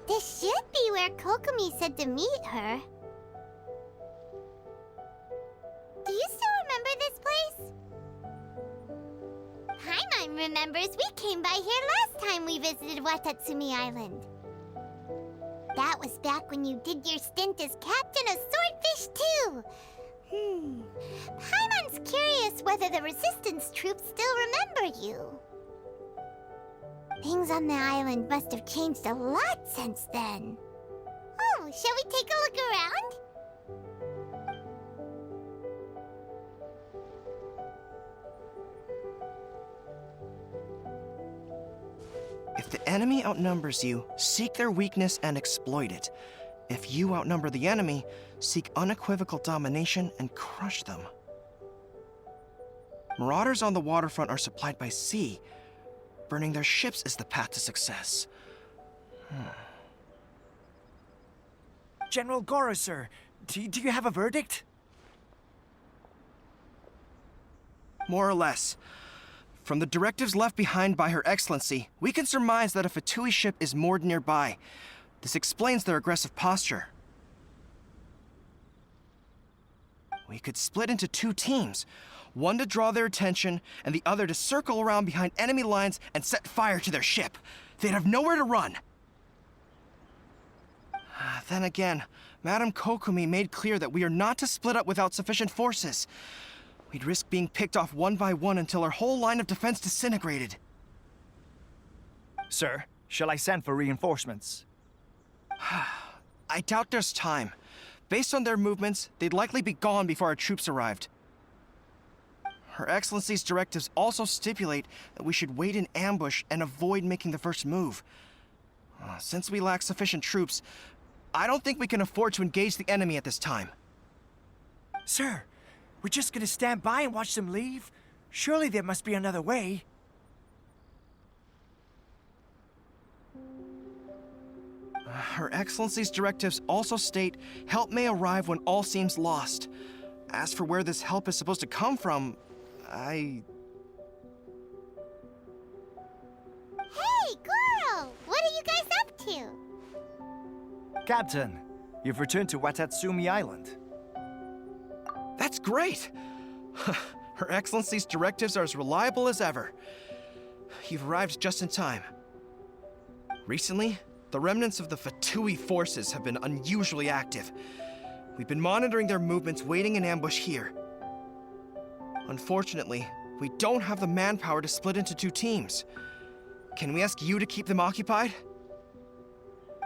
This should be where Kokomi said to meet her. Do you still remember this place? Paimon remembers we came by here last time we visited Watatsumi Island. That was back when you did your stint as captain of Swordfish too. Paimon's curious whether the Resistance troops still remember you. Things on the island must have changed a lot since then. Oh, shall we take a look around? If the enemy outnumbers you, seek their weakness and exploit it. If you outnumber the enemy, seek unequivocal domination and crush them. Marauders on the waterfront are supplied by sea. Burning their ships is the path to success. General Goro, sir, do you have a verdict? More or less. From the directives left behind by Her Excellency, we can surmise that a Fatui ship is moored nearby. This explains their aggressive posture. We could split into two teams. One to draw their attention, and the other to circle around behind enemy lines and set fire to their ship. They'd have nowhere to run. Then again, Madame Kokomi made clear that we are not to split up without sufficient forces. We'd risk being picked off one by one until our whole line of defense disintegrated. Sir, shall I send for reinforcements? I doubt there's time. Based on their movements, they'd likely be gone before our troops arrived. Her Excellency's directives also stipulate that we should wait in ambush and avoid making the first move. Since we lack sufficient troops, I don't think we can afford to engage the enemy at this time. Sir, we're just gonna stand by and watch them leave? Surely there must be another way. Her Excellency's directives also state help may arrive when all seems lost. As for where this help is supposed to come from, Hey, Goro! What are you guys up to? Captain, you've returned to Watatsumi Island. That's great! Her Excellency's directives are as reliable as ever. You've arrived just in time. Recently, the remnants of the Fatui forces have been unusually active. We've been monitoring their movements, waiting in ambush here. Unfortunately, we don't have the manpower to split into two teams. Can we ask you to keep them occupied?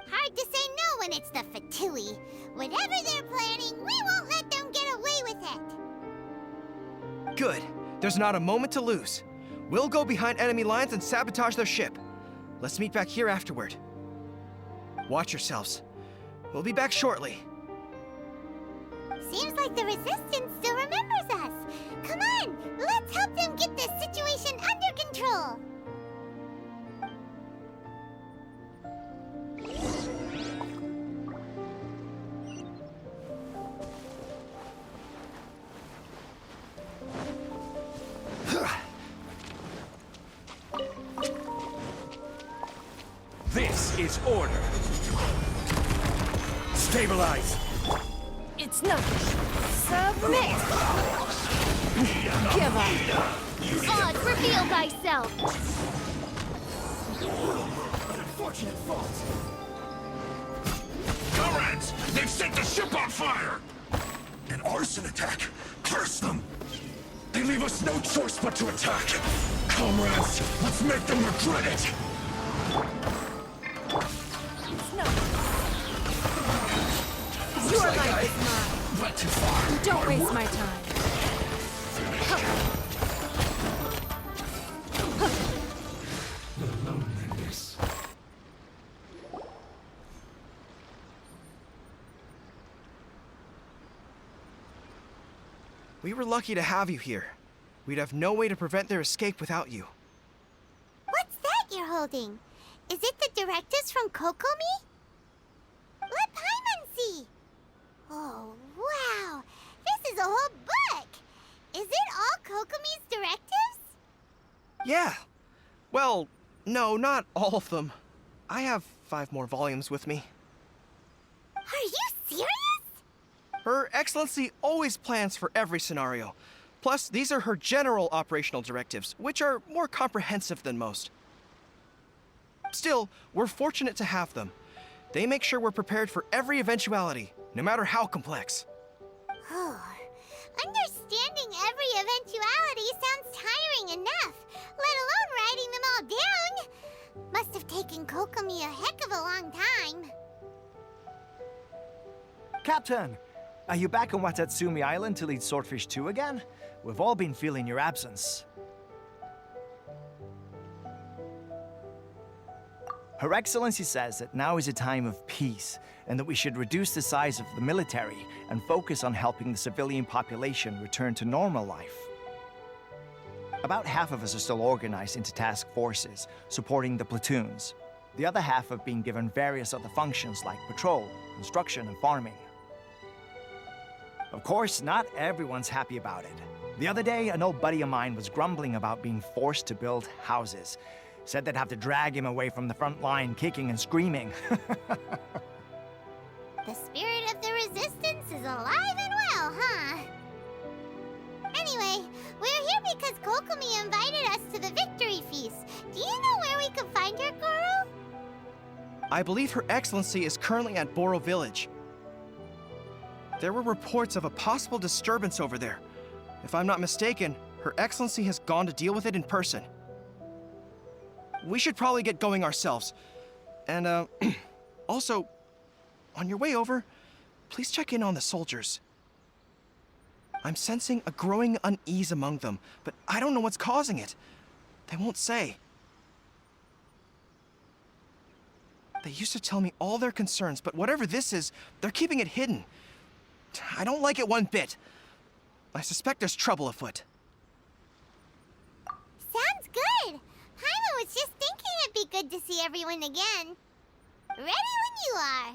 Hard to say no when it's the Fatui. Whatever they're planning, we won't let them get away with it. Good. There's not a moment to lose. We'll go behind enemy lines and sabotage their ship. Let's meet back here afterward. Watch yourselves. We'll be back shortly. Seems like the Resistance still remembers us. Come on, let's help them get this situation under control. This is order. Stabilize. It's no submit. Give up. Oz, reveal thyself. Unfortunate fault. Comrades, they've set the ship on fire. An arson attack. Curse them. They leave us no choice but to attack. Comrades, let's make them regret it. You Your like life I is mine. went too far. Don't waste work. my time. The loneliness. We were lucky to have you here. We'd have no way to prevent their escape without you. What's that you're holding? Is it the directives from Kokomi? Let Paimon see. Oh, wow. This is a whole book. Is it all Kokomi's directives? Yeah. Well, no, not all of them. I have 5 more volumes with me. Are you serious? Her Excellency always plans for every scenario. Plus, these are her general operational directives, which are more comprehensive than most. Still, we're fortunate to have them. They make sure we're prepared for every eventuality, no matter how complex. Oh, understanding every eventuality sounds tiring enough, let alone writing them all down. Must have taken Kokomi a heck of a long time. Captain, are you back on Watatsumi Island to lead Swordfish 2 again? We've all been feeling your absence. Her Excellency says that now is a time of peace, and that we should reduce the size of the military and focus on helping the civilian population return to normal life. About half of us are still organized into task forces, supporting the platoons. The other half have been given various other functions like patrol, construction, and farming. Of course, not everyone's happy about it. The other day, an old buddy of mine was grumbling about being forced to build houses. Said they'd have to drag him away from the front line, kicking and screaming. The spirit of the resistance is alive and well, huh? Anyway, we're here because Kokomi invited us to the victory feast. Do you know where we can find her, Goro? I believe Her Excellency is currently at Boro Village. There were reports of a possible disturbance over there. If I'm not mistaken, Her Excellency has gone to deal with it in person. We should probably get going ourselves. And, also, on your way over, please check in on the soldiers. I'm sensing a growing unease among them, but I don't know what's causing it. They won't say. They used to tell me all their concerns, but whatever this is, they're keeping it hidden. I don't like it one bit. I suspect there's trouble afoot. Sounds good. Paimon was just thinking it'd be good to see everyone again. Ready when you are.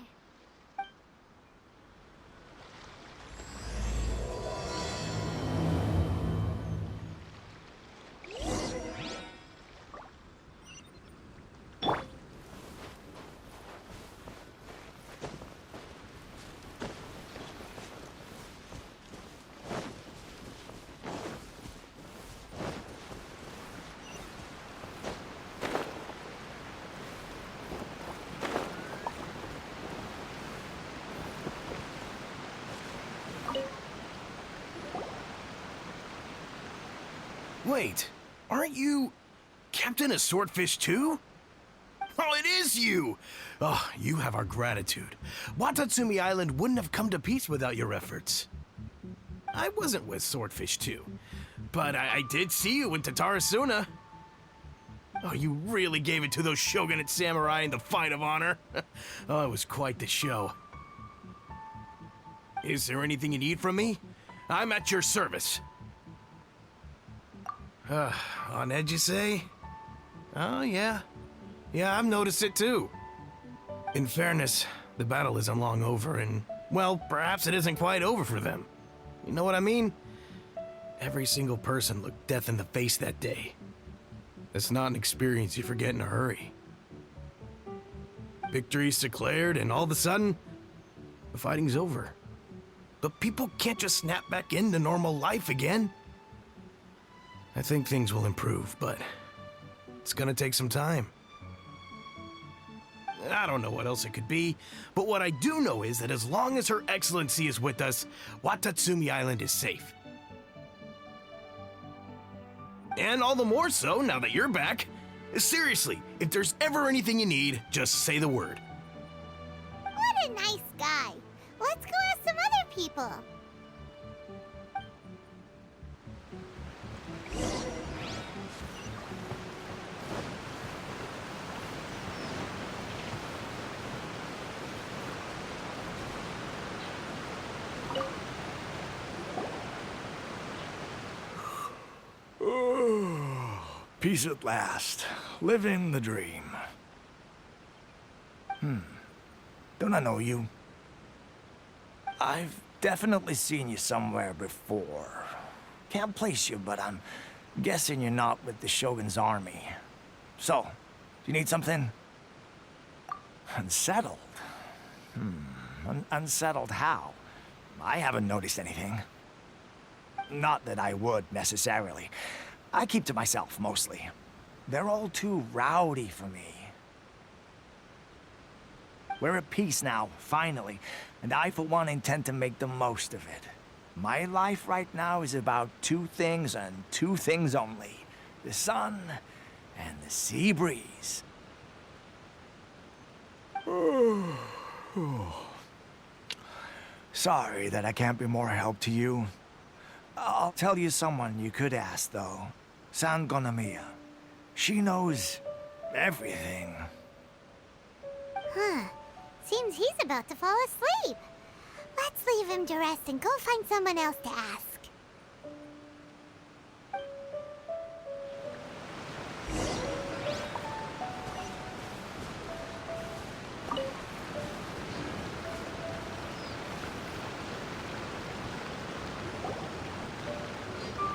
Wait, aren't you Captain of Swordfish too? Oh, it is you! Oh, you have our gratitude. Watatsumi Island wouldn't have come to peace without your efforts. I wasn't with Swordfish 2, but I did see you in Tatarasuna. Oh, you really gave it to those shogunate samurai in the fight of honor. Oh, it was quite the show. Is there anything you need from me? I'm at your service. On edge, you say? Oh, yeah. Yeah, I've noticed it too. In fairness, the battle isn't long over, and, well, perhaps it isn't quite over for them. You know what I mean? Every single person looked death in the face that day. That's not an experience you forget in a hurry. Victory's declared, and all of a sudden, the fighting's over. But people can't just snap back into normal life again. I think things will improve, but it's gonna take some time. I don't know what else it could be, but what I do know is that as long as Her Excellency is with us, Watatsumi Island is safe. And all the more so now that you're back. Seriously, if there's ever anything you need, just say the word. What a nice guy. Let's go ask people. Peace at last. Living the dream. Don't I know you? I've definitely seen you somewhere before. Can't place you, but I'm guessing you're not with the Shogun's army. So, do you need something? Unsettled? Unsettled how? I haven't noticed anything. Not that I would, necessarily. I keep to myself, mostly. They're all too rowdy for me. We're at peace now, finally, and I, for one, intend to make the most of it. My life right now is about two things and two things only. The sun and the sea breeze. Sorry that I can't be more help to you. I'll tell you someone you could ask, though. San Gonomiya. She knows everything. Huh. Seems he's about to fall asleep. Let's leave him to rest and go find someone else to ask.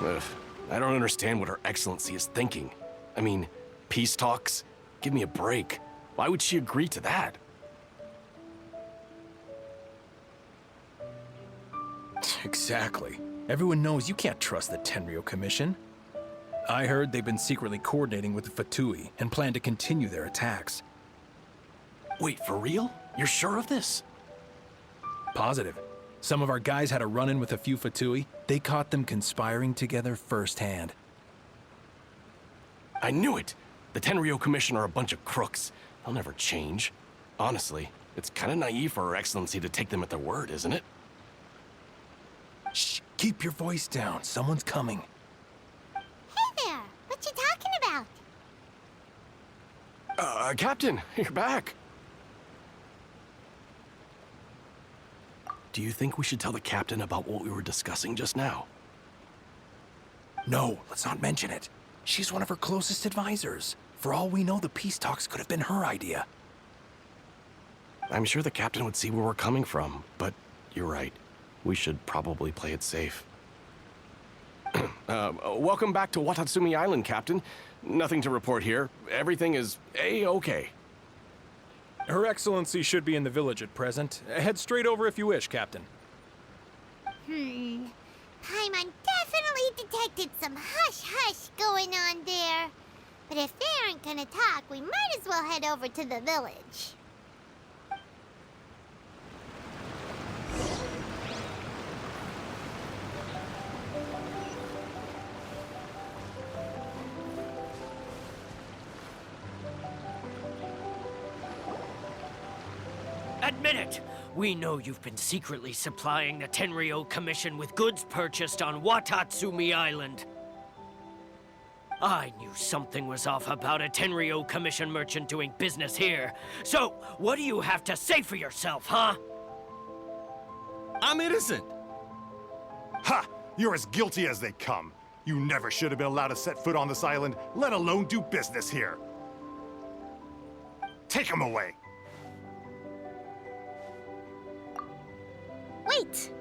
Ugh, I don't understand what Her Excellency is thinking. I mean, peace talks? Give me a break. Why would she agree to that? Exactly. Everyone knows you can't trust the Tenryou Commission. I heard they've been secretly coordinating with the Fatui and plan to continue their attacks. Wait, for real? You're sure of this? Positive. Some of our guys had a run-in with a few Fatui. They caught them conspiring together firsthand. I knew it! The Tenryou Commission are a bunch of crooks. They'll never change. Honestly, it's kind of naive for Her Excellency to take them at their word, isn't it? Shh! Keep your voice down. Someone's coming. Hey there! What you talking about? Captain, you're back. Do you think we should tell the captain about what we were discussing just now? No, let's not mention it. She's one of her closest advisors. For all we know, the peace talks could have been her idea. I'm sure the captain would see where we're coming from, but you're right. We should probably play it safe. Welcome back to Watatsumi Island, Captain. Nothing to report here. Everything is A-okay. Her Excellency should be in the village at present. Head straight over if you wish, Captain. Paimon definitely detected some hush-hush going on there. But if they aren't gonna talk, we might as well head over to the village. Admit it! We know you've been secretly supplying the Tenryou Commission with goods purchased on Watatsumi Island. I knew something was off about a Tenryou Commission merchant doing business here. So, what do you have to say for yourself, huh? I'm innocent! Ha! You're as guilty as they come. You never should have been allowed to set foot on this island, let alone do business here. Take him away! Wait!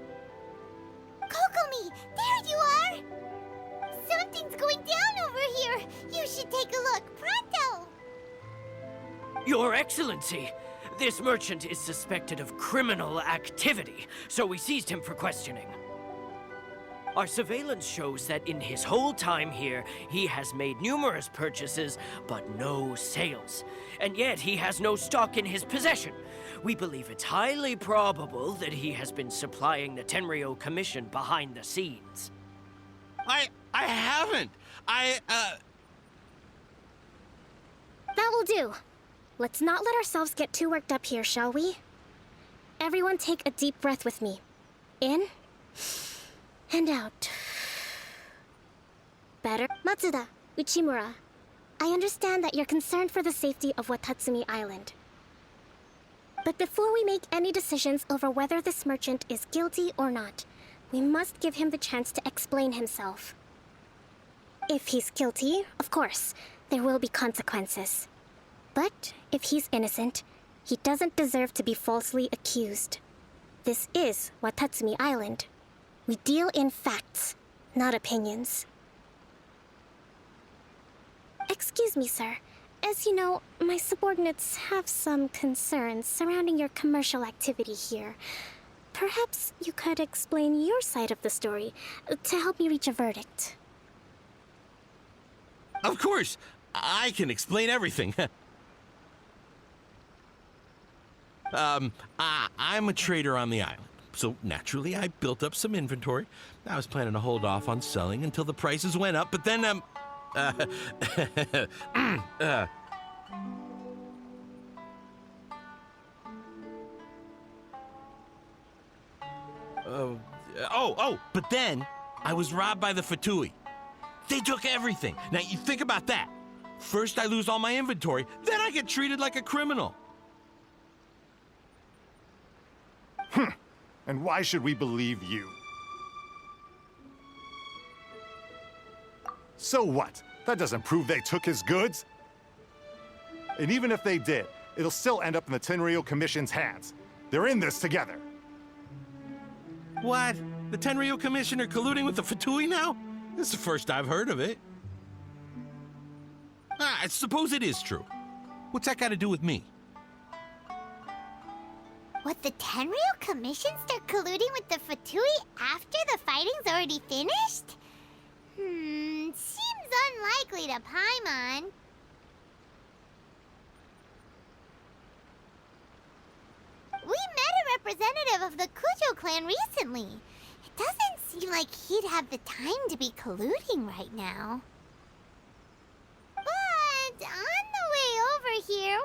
Kokomi, there you are! Something's going down over here! You should take a look, pronto! Your Excellency! This merchant is suspected of criminal activity, so we seized him for questioning. Our surveillance shows that in his whole time here, he has made numerous purchases, but no sales. And yet he has no stock in his possession. We believe it's highly probable that he has been supplying the Tenryou Commission behind the scenes. I haven't! That will do. Let's not let ourselves get too worked up here, shall we? Everyone take a deep breath with me. In and out. Better. Matsuda, Uchimura, I understand that you're concerned for the safety of Watatsumi Island. But before we make any decisions over whether this merchant is guilty or not, we must give him the chance to explain himself. If he's guilty, of course, there will be consequences. But if he's innocent, he doesn't deserve to be falsely accused. This is Watatsumi Island. We deal in facts, not opinions. Excuse me, sir. As you know, my subordinates have some concerns surrounding your commercial activity here. Perhaps you could explain your side of the story to help me reach a verdict. Of course, I can explain everything. I'm a trader on the island, so naturally I built up some inventory. I was planning to hold off on selling until the prices went up, but then, but then I was robbed by the Fatui. They took everything. Now, you think about that. First I lose all my inventory, then I get treated like a criminal. And why should we believe you? So what? That doesn't prove they took his goods. And even if they did, it'll still end up in the Tenryou Commission's hands. They're in this together. What? The Tenryou Commissioner colluding with the Fatui now? This is the first I've heard of it. I suppose it is true. What's that got to do with me? What, the Tenryou Commission start colluding with the Fatui after the fighting's already finished? Seems unlikely to Paimon. We met a representative of the Kujo clan recently. It doesn't seem like he'd have the time to be colluding right now. But on the way over here,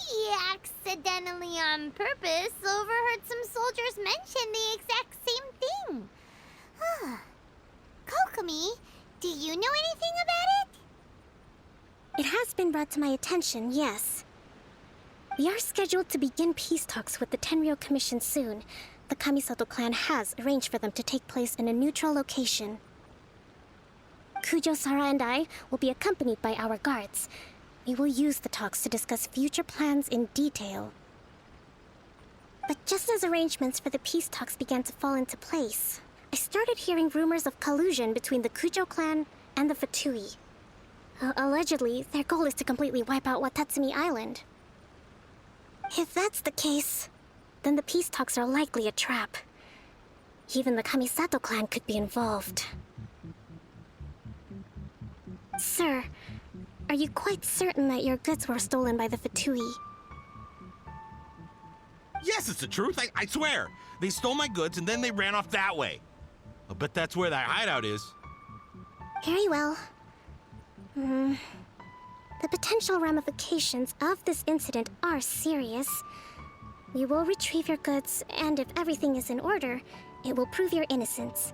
we accidentally on purpose overheard some soldiers mention the exact same thing. Kokomi, do you know anything about it? It has been brought to my attention, yes. We are scheduled to begin peace talks with the Tenryou Commission soon. The Kamisato clan has arranged for them to take place in a neutral location. Kujo-Sara and I will be accompanied by our guards. We will use the talks to discuss future plans in detail. But just as arrangements for the peace talks began to fall into place, I started hearing rumors of collusion between the Kujo clan and the Fatui. Allegedly, their goal is to completely wipe out Watatsumi Island. If that's the case, then the peace talks are likely a trap. Even the Kamisato clan could be involved. Sir, are you quite certain that your goods were stolen by the Fatui? Yes, it's the truth. I swear. They stole my goods and then they ran off that way. I bet that's where that hideout is. Very well. The potential ramifications of this incident are serious. We will retrieve your goods, and if everything is in order, it will prove your innocence.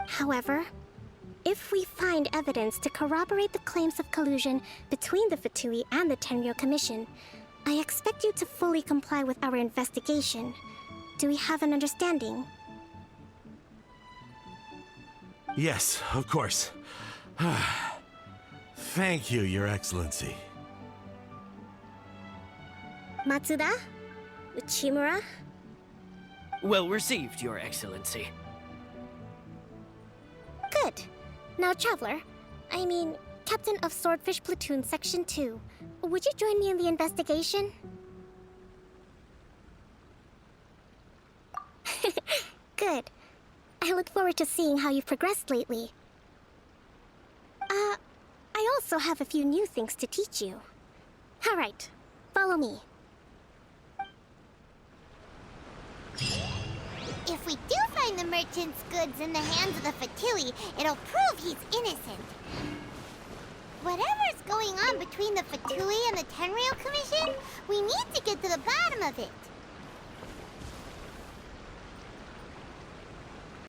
However, if we find evidence to corroborate the claims of collusion between the Fatui and the Tenryou Commission, I expect you to fully comply with our investigation. Do we have an understanding? Yes, of course. Thank you, Your Excellency. Matsuda? Uchimura? Well received, Your Excellency. Good. Now, Traveler, Captain of Swordfish Platoon Section 2, would you join me in the investigation? Good. I look forward to seeing how you've progressed lately. I also have a few new things to teach you. All right, follow me. we do find the merchant's goods in the hands of the Fatui, it'll prove he's innocent. Whatever's going on between the Fatui and the Tenryou Commission, we need to get to the bottom of it.